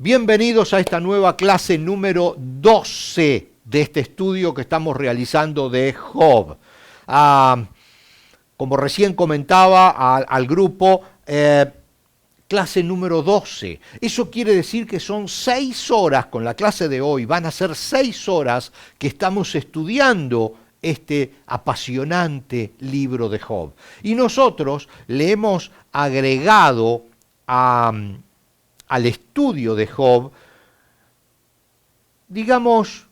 Bienvenidos a esta nueva clase número 12 de este estudio que estamos realizando de Job. Como recién comentaba al grupo, clase número 12. Eso quiere decir que son 6 horas, con la clase de hoy, van a ser 6 horas que estamos estudiando este apasionante libro de Job. Y nosotros le hemos agregado al estudio de Job, digamos,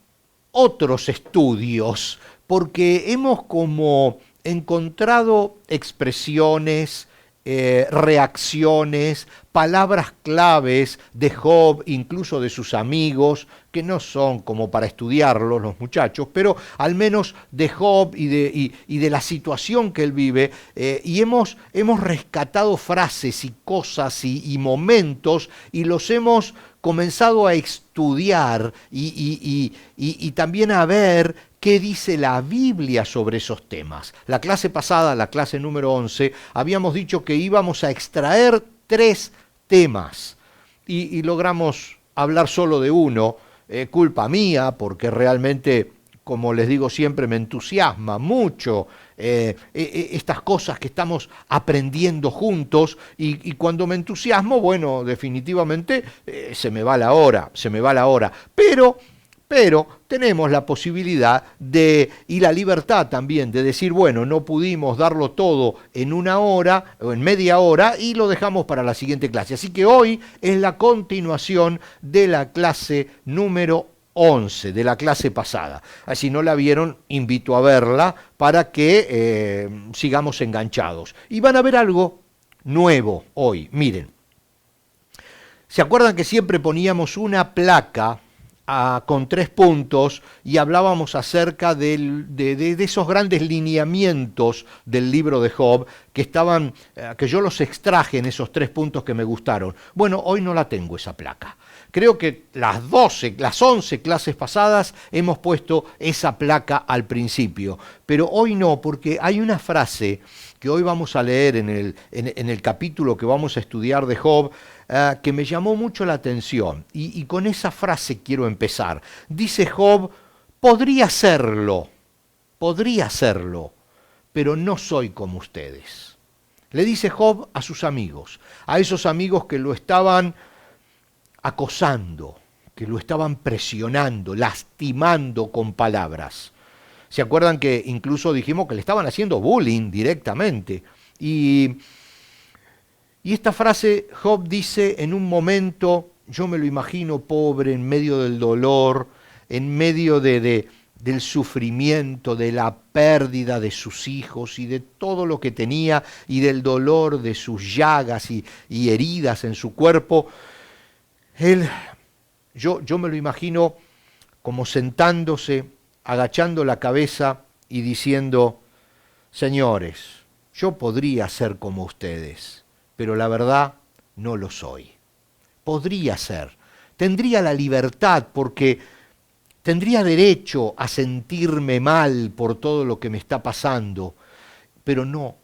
otros estudios, porque hemos como encontrado expresiones, reacciones, palabras claves de Job, incluso de sus amigos, que no son como para estudiarlos los muchachos, pero al menos de Job y de la situación que él vive, y hemos rescatado frases y cosas y momentos y los hemos comenzado a estudiar y también a ver qué dice la Biblia sobre esos temas. La clase pasada, la clase número 11, habíamos dicho que íbamos a extraer 3 temas y logramos hablar solo de uno. Culpa mía, porque realmente, como les digo siempre, me entusiasma mucho estas cosas que estamos aprendiendo juntos y cuando me entusiasmo, bueno, definitivamente se me va la hora. Pero tenemos la posibilidad y la libertad también de decir, bueno, no pudimos darlo todo en 1 hora o en media hora y lo dejamos para la siguiente clase. Así que hoy es la continuación de la clase número 11, de la clase pasada. Si no la vieron, invito a verla para que sigamos enganchados. Y van a ver algo nuevo hoy. Miren, ¿se acuerdan que siempre poníamos una placa con 3 puntos y hablábamos acerca de esos grandes lineamientos del libro de Job que yo los extraje en esos 3 puntos que me gustaron? Bueno, hoy no la tengo esa placa. Creo que las 11 clases pasadas hemos puesto esa placa al principio, pero hoy no, porque hay una frase que hoy vamos a leer en el capítulo que vamos a estudiar de Job, que me llamó mucho la atención, y con esa frase quiero empezar. Dice Job, podría serlo, pero no soy como ustedes. Le dice Job a sus amigos, a esos amigos que lo estaban acosando, que lo estaban presionando, lastimando con palabras. ¿Se acuerdan que incluso dijimos que le estaban haciendo bullying directamente? Y esta frase Job dice en un momento, yo me lo imagino pobre, en medio del dolor, en medio del sufrimiento, de la pérdida de sus hijos y de todo lo que tenía y del dolor de sus llagas y heridas en su cuerpo. Yo me lo imagino como sentándose, agachando la cabeza y diciendo, señores, yo podría ser como ustedes, pero la verdad no lo soy. Podría ser, tendría la libertad porque tendría derecho a sentirme mal por todo lo que me está pasando, pero no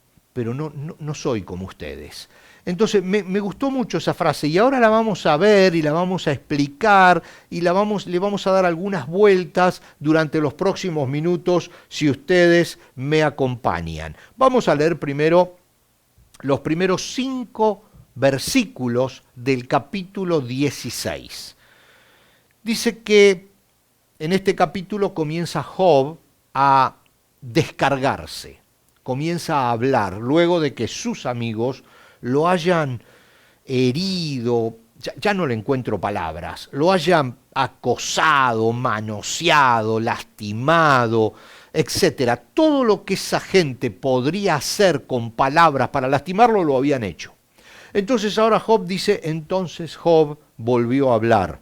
soy como ustedes. Entonces me gustó mucho esa frase y ahora la vamos a ver y la vamos a explicar y le vamos a dar algunas vueltas durante los próximos minutos si ustedes me acompañan. Vamos a leer primero los primeros 5 versículos del capítulo 16. Dice que en este capítulo comienza Job a descargarse, comienza a hablar luego de que sus amigos lo hayan herido, ya no le encuentro palabras, lo hayan acosado, manoseado, lastimado, etcétera. Todo lo que esa gente podría hacer con palabras para lastimarlo lo habían hecho. Entonces ahora Job dice, entonces Job volvió a hablar.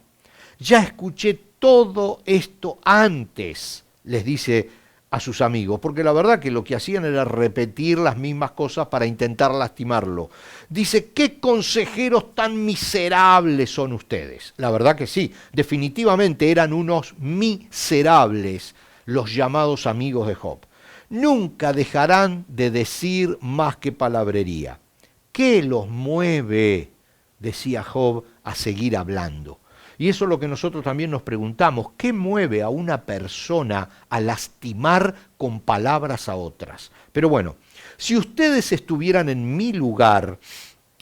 Ya escuché todo esto antes, les dice a sus amigos, porque la verdad que lo que hacían era repetir las mismas cosas para intentar lastimarlo. Dice, ¿qué consejeros tan miserables son ustedes? La verdad que sí, definitivamente eran unos miserables los llamados amigos de Job. Nunca dejarán de decir más que palabrería. ¿Qué los mueve, decía Job, a seguir hablando? Y eso es lo que nosotros también nos preguntamos. ¿Qué mueve a una persona a lastimar con palabras a otras? Pero bueno, si ustedes estuvieran en mi lugar,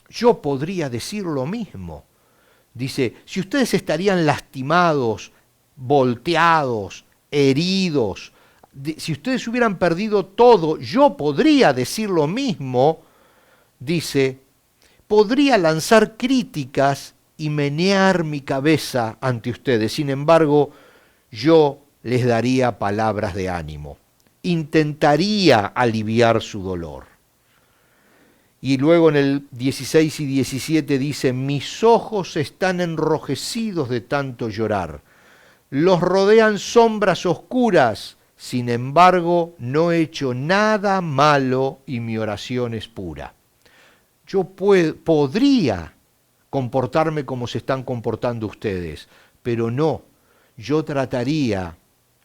yo podría decir lo mismo. Dice, si ustedes estarían lastimados, volteados, heridos, si ustedes hubieran perdido todo, yo podría decir lo mismo. Dice, podría lanzar críticas y menear mi cabeza ante ustedes. Sin embargo, yo les daría palabras de ánimo. Intentaría aliviar su dolor. Y luego en el 16 y 17 dice, mis ojos están enrojecidos de tanto llorar. Los rodean sombras oscuras. Sin embargo, no he hecho nada malo y mi oración es pura. Yo podría comportarme como se están comportando ustedes, pero no, yo trataría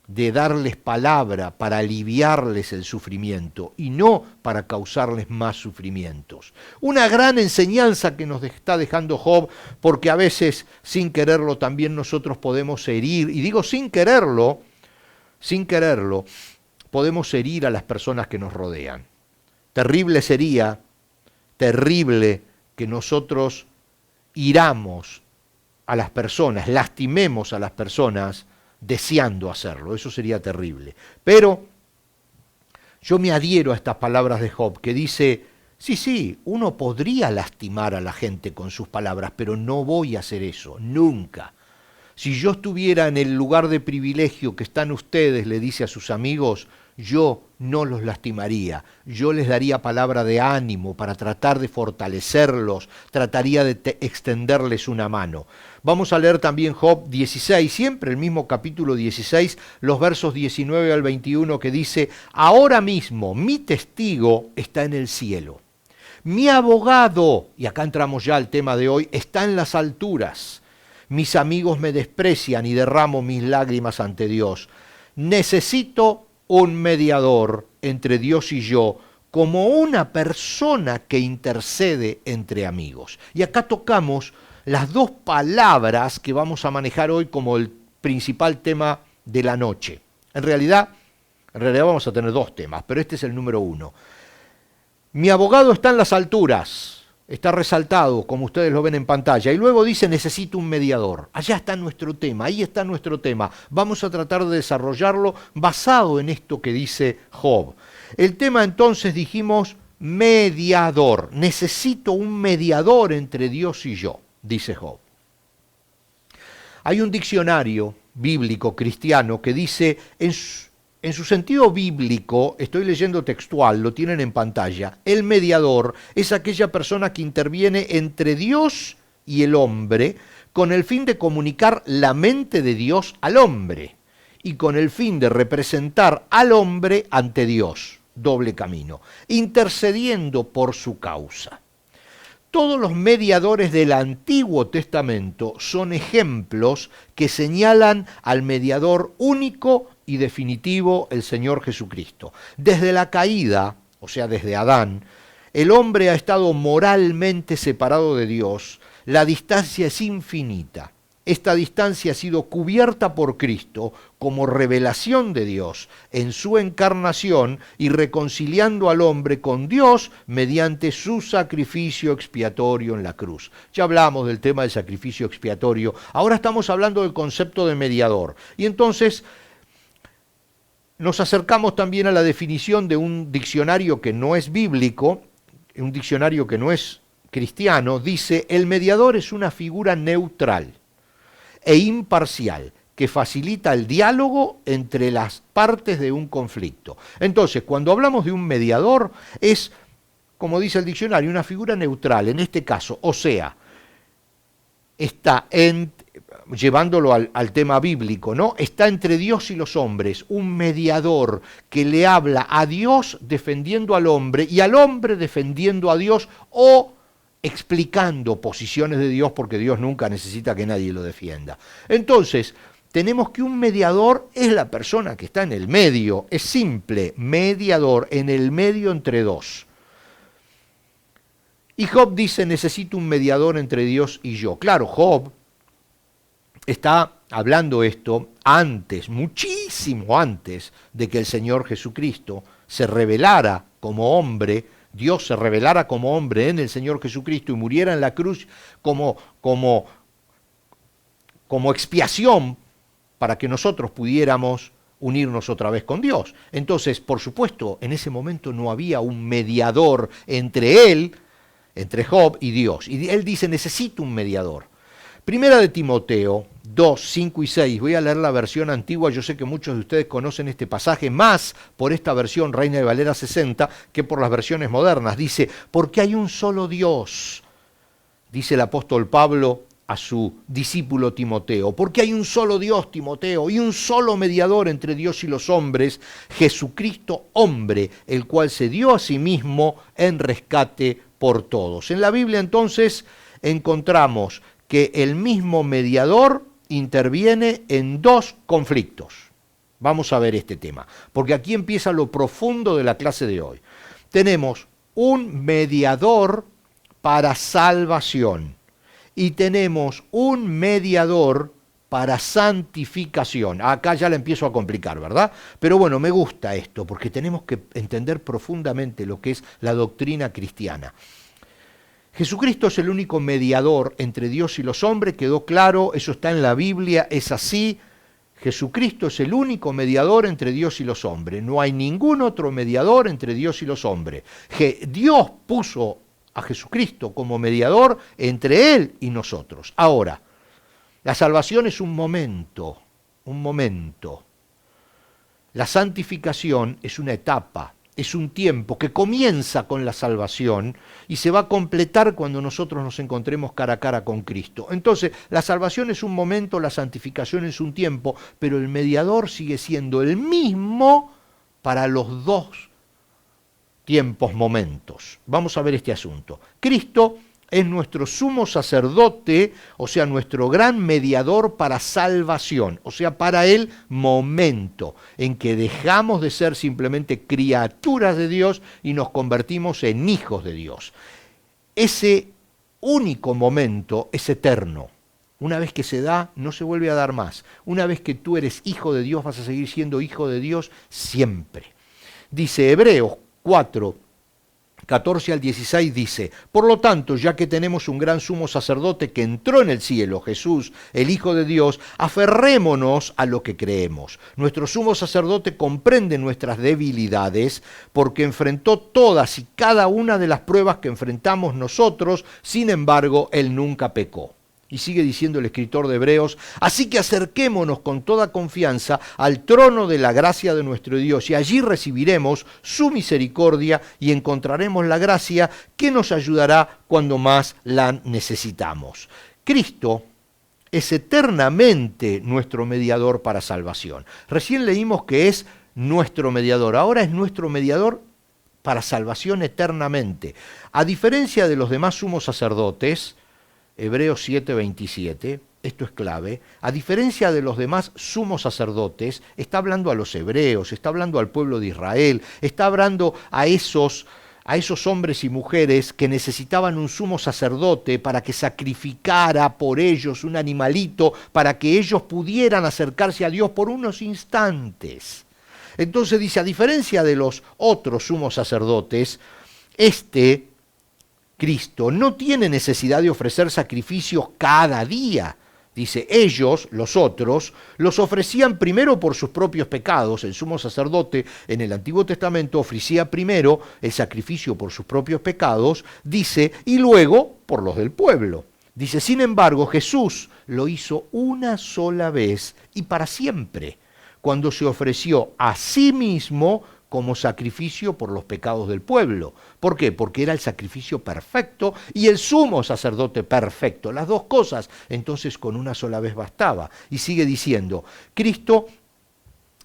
de darles palabra para aliviarles el sufrimiento y no para causarles más sufrimientos. Una gran enseñanza que nos está dejando Job, porque a veces sin quererlo también nosotros podemos herir, y digo sin quererlo, podemos herir a las personas que nos rodean. Terrible sería que nosotros hiramos a las personas, lastimemos a las personas deseando hacerlo. Eso sería terrible. Pero yo me adhiero a estas palabras de Job que dice, sí, uno podría lastimar a la gente con sus palabras, pero no voy a hacer eso, nunca. Si yo estuviera en el lugar de privilegio que están ustedes, le dice a sus amigos, yo no los lastimaría, yo les daría palabra de ánimo para tratar de fortalecerlos, trataría de extenderles una mano. Vamos a leer también Job 16, siempre el mismo capítulo 16, los versos 19 al 21 que dice, ahora mismo mi testigo está en el cielo, mi abogado, y acá entramos ya al tema de hoy, está en las alturas. Mis amigos me desprecian y derramo mis lágrimas ante Dios. Necesito un mediador entre Dios y yo, como una persona que intercede entre amigos. Y acá tocamos las dos palabras que vamos a manejar hoy como el principal tema de la noche. En realidad vamos a tener dos temas, pero este es el número uno. Mi abogado está en las alturas. Está resaltado, como ustedes lo ven en pantalla. Y luego dice, necesito un mediador. Allá está nuestro tema, ahí está nuestro tema. Vamos a tratar de desarrollarlo basado en esto que dice Job. El tema entonces dijimos, mediador. Necesito un mediador entre Dios y yo, dice Job. Hay un diccionario bíblico cristiano que dice, en su sentido bíblico, estoy leyendo textual, lo tienen en pantalla, el mediador es aquella persona que interviene entre Dios y el hombre con el fin de comunicar la mente de Dios al hombre y con el fin de representar al hombre ante Dios, doble camino, intercediendo por su causa. Todos los mediadores del Antiguo Testamento son ejemplos que señalan al mediador único y definitivo, el Señor Jesucristo. Desde la caída, o sea, desde Adán, el hombre ha estado moralmente separado de Dios. La distancia es infinita. Esta distancia ha sido cubierta por Cristo como revelación de Dios en su encarnación y reconciliando al hombre con Dios mediante su sacrificio expiatorio en la cruz. Ya hablamos del tema del sacrificio expiatorio, ahora estamos hablando del concepto de mediador. Y entonces nos acercamos también a la definición de un diccionario que no es bíblico, un diccionario que no es cristiano. Dice, el mediador es una figura neutral e imparcial que facilita el diálogo entre las partes de un conflicto. Entonces, cuando hablamos de un mediador, es, como dice el diccionario, una figura neutral, en este caso, o sea, está llevándolo al tema bíblico, ¿no? Está entre Dios y los hombres, un mediador que le habla a Dios defendiendo al hombre y al hombre defendiendo a Dios o explicando posiciones de Dios, porque Dios nunca necesita que nadie lo defienda. Entonces, tenemos que un mediador es la persona que está en el medio, es simple, mediador, en el medio entre dos. Y Job dice, necesito un mediador entre Dios y yo. Claro, Job está hablando esto antes, muchísimo antes de que el Señor Jesucristo se revelara como hombre, Dios se revelara como hombre en el Señor Jesucristo y muriera en la cruz como, como, como expiación para que nosotros pudiéramos unirnos otra vez con Dios. Entonces, por supuesto, en ese momento no había un mediador entre él, entre Job y Dios. Y él dice, necesito un mediador. Primera de Timoteo 2, 5 y 6, voy a leer la versión antigua, yo sé que muchos de ustedes conocen este pasaje más por esta versión Reina de Valera 60 que por las versiones modernas. Dice, porque hay un solo Dios, dice el apóstol Pablo a su discípulo Timoteo, porque hay un solo Dios, Timoteo, y un solo mediador entre Dios y los hombres, Jesucristo hombre, el cual se dio a sí mismo en rescate por todos. En la Biblia entonces encontramos que el mismo mediador interviene en dos conflictos. Vamos a ver este tema, porque aquí empieza lo profundo de la clase de hoy. Tenemos un mediador para salvación y tenemos un mediador para santificación. Acá ya la empiezo a complicar, ¿verdad? Pero bueno, me gusta esto, porque tenemos que entender profundamente lo que es la doctrina cristiana. Jesucristo es el único mediador entre Dios y los hombres, quedó claro, eso está en la Biblia, es así. Jesucristo es el único mediador entre Dios y los hombres. No hay ningún otro mediador entre Dios y los hombres. Dios puso a Jesucristo como mediador entre Él y nosotros. Ahora, la salvación es un momento, un momento. La santificación es una etapa. Es un tiempo que comienza con la salvación y se va a completar cuando nosotros nos encontremos cara a cara con Cristo. Entonces, la salvación es un momento, la santificación es un tiempo, pero el mediador sigue siendo el mismo para los dos tiempos, momentos. Vamos a ver este asunto. Cristo es nuestro sumo sacerdote, o sea, nuestro gran mediador para salvación, o sea, para el momento en que dejamos de ser simplemente criaturas de Dios y nos convertimos en hijos de Dios. Ese único momento es eterno. Una vez que se da, no se vuelve a dar más. Una vez que tú eres hijo de Dios, vas a seguir siendo hijo de Dios siempre. Dice Hebreos 4, 14 al 16 dice, por lo tanto, ya que tenemos un gran sumo sacerdote que entró en el cielo, Jesús, el Hijo de Dios, aferrémonos a lo que creemos. Nuestro sumo sacerdote comprende nuestras debilidades porque enfrentó todas y cada una de las pruebas que enfrentamos nosotros, sin embargo, él nunca pecó. Y sigue diciendo el escritor de Hebreos, así que acerquémonos con toda confianza al trono de la gracia de nuestro Dios y allí recibiremos su misericordia y encontraremos la gracia que nos ayudará cuando más la necesitamos. Cristo es eternamente nuestro mediador para salvación. Recién leímos que es nuestro mediador, ahora es nuestro mediador para salvación eternamente. A diferencia de los demás sumos sacerdotes, Hebreos 7:27, esto es clave, a diferencia de los demás sumos sacerdotes, está hablando a los hebreos, está hablando al pueblo de Israel, está hablando a esos hombres y mujeres que necesitaban un sumo sacerdote para que sacrificara por ellos un animalito, para que ellos pudieran acercarse a Dios por unos instantes. Entonces dice, a diferencia de los otros sumos sacerdotes, Cristo no tiene necesidad de ofrecer sacrificios cada día. Dice, ellos, los otros, los ofrecían primero por sus propios pecados. El sumo sacerdote en el Antiguo Testamento ofrecía primero el sacrificio por sus propios pecados, dice, y luego por los del pueblo. Dice, sin embargo, Jesús lo hizo una sola vez y para siempre, cuando se ofreció a sí mismo como sacrificio por los pecados del pueblo. ¿Por qué? Porque era el sacrificio perfecto y el sumo sacerdote perfecto. Las dos cosas. Entonces con una sola vez bastaba. Y sigue diciendo, Cristo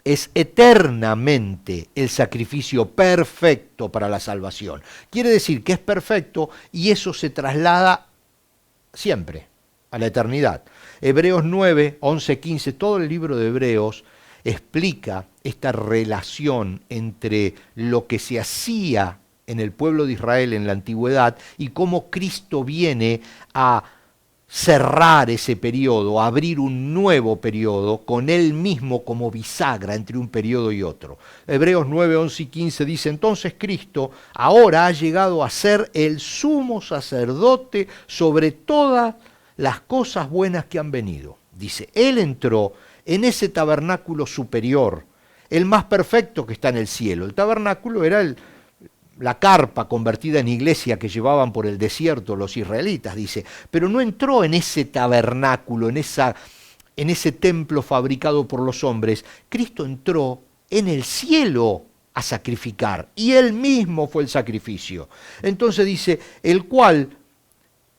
es eternamente el sacrificio perfecto para la salvación. Quiere decir que es perfecto y eso se traslada siempre a la eternidad. Hebreos 9, 11, 15, todo el libro de Hebreos explica esta relación entre lo que se hacía en el pueblo de Israel en la antigüedad y cómo Cristo viene a cerrar ese periodo, abrir un nuevo periodo con él mismo como bisagra entre un periodo y otro. Hebreos 9, 11 y 15 dice, entonces Cristo ahora ha llegado a ser el sumo sacerdote sobre todas las cosas buenas que han venido. Dice, él entró en ese tabernáculo superior, el más perfecto que está en el cielo. El tabernáculo era la carpa convertida en iglesia que llevaban por el desierto los israelitas, dice, pero no entró en ese tabernáculo, en ese templo fabricado por los hombres. Cristo entró en el cielo a sacrificar, y él mismo fue el sacrificio. Entonces dice, el cual,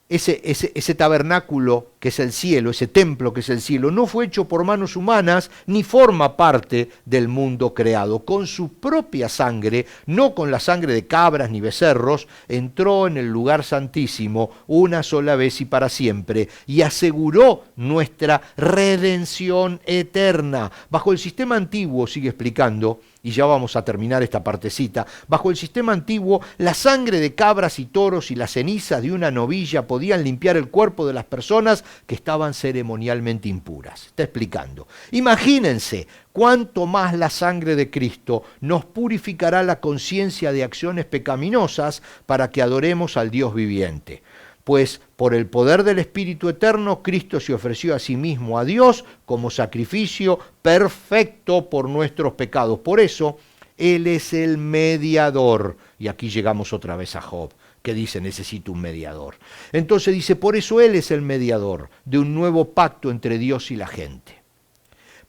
ese tabernáculo que es el cielo, ese templo que es el cielo, no fue hecho por manos humanas, ni forma parte del mundo creado. Con su propia sangre, no con la sangre de cabras ni becerros, entró en el lugar santísimo una sola vez y para siempre, y aseguró nuestra redención eterna. Bajo el sistema antiguo, sigue explicando, y ya vamos a terminar esta partecita, bajo el sistema antiguo, la sangre de cabras y toros y las cenizas de una novilla podían limpiar el cuerpo de las personas que estaban ceremonialmente impuras. Está explicando. Imagínense cuánto más la sangre de Cristo nos purificará la conciencia de acciones pecaminosas para que adoremos al Dios viviente. Pues por el poder del Espíritu Eterno, Cristo se ofreció a sí mismo a Dios como sacrificio perfecto por nuestros pecados. Por eso, Él es el mediador. Y aquí llegamos otra vez a Job, que dice, necesito un mediador. Entonces dice, por eso Él es el mediador de un nuevo pacto entre Dios y la gente,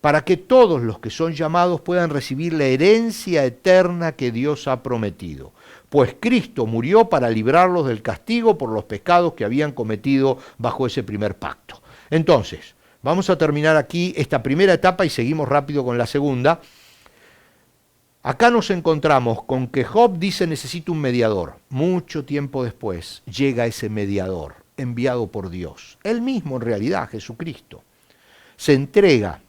para que todos los que son llamados puedan recibir la herencia eterna que Dios ha prometido. Pues Cristo murió para librarlos del castigo por los pecados que habían cometido bajo ese primer pacto. Entonces, vamos a terminar aquí esta primera etapa y seguimos rápido con la segunda. Acá nos encontramos con que Job dice necesito un mediador. Mucho tiempo después llega ese mediador enviado por Dios. Él mismo en realidad, Jesucristo. Se entrega,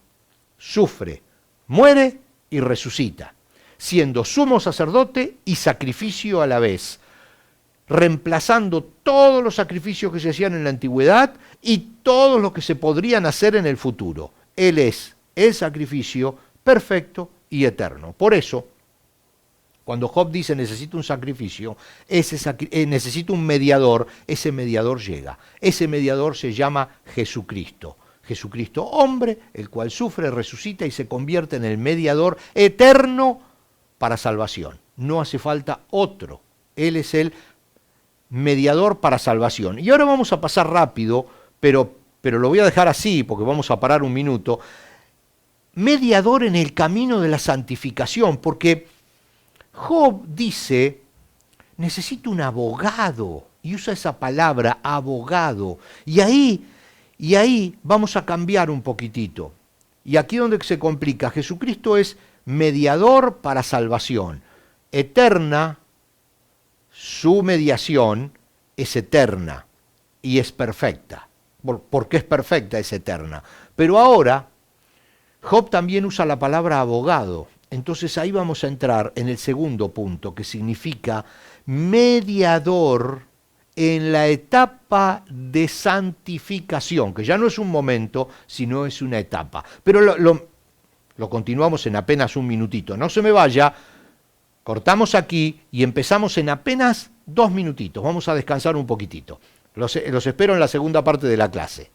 sufre, muere y resucita, siendo sumo sacerdote y sacrificio a la vez, reemplazando todos los sacrificios que se hacían en la antigüedad y todos los que se podrían hacer en el futuro. Él es el sacrificio perfecto y eterno. Por eso, cuando Job dice necesito un sacrificio, necesito un mediador, ese mediador llega. Ese mediador se llama Jesucristo. Jesucristo hombre, el cual sufre, resucita y se convierte en el mediador eterno para salvación. No hace falta otro. Él es el mediador para salvación. Y ahora vamos a pasar rápido, pero lo voy a dejar así porque vamos a parar un minuto. Mediador en el camino de la santificación, porque Job dice, necesito un abogado, y usa esa palabra, abogado. Y ahí vamos a cambiar un poquitito. Y aquí es donde se complica. Jesucristo es mediador para salvación. Eterna, su mediación es eterna y es perfecta. ¿Por qué es perfecta? Es eterna. Pero ahora, Job también usa la palabra abogado. Entonces ahí vamos a entrar en el segundo punto, que significa mediador en la etapa de santificación, que ya no es un momento, sino es una etapa. Pero lo continuamos en apenas un minutito. No se me vaya, cortamos aquí y empezamos en apenas 2 minutitos. Vamos a descansar un poquitito. Los espero en la segunda parte de la clase.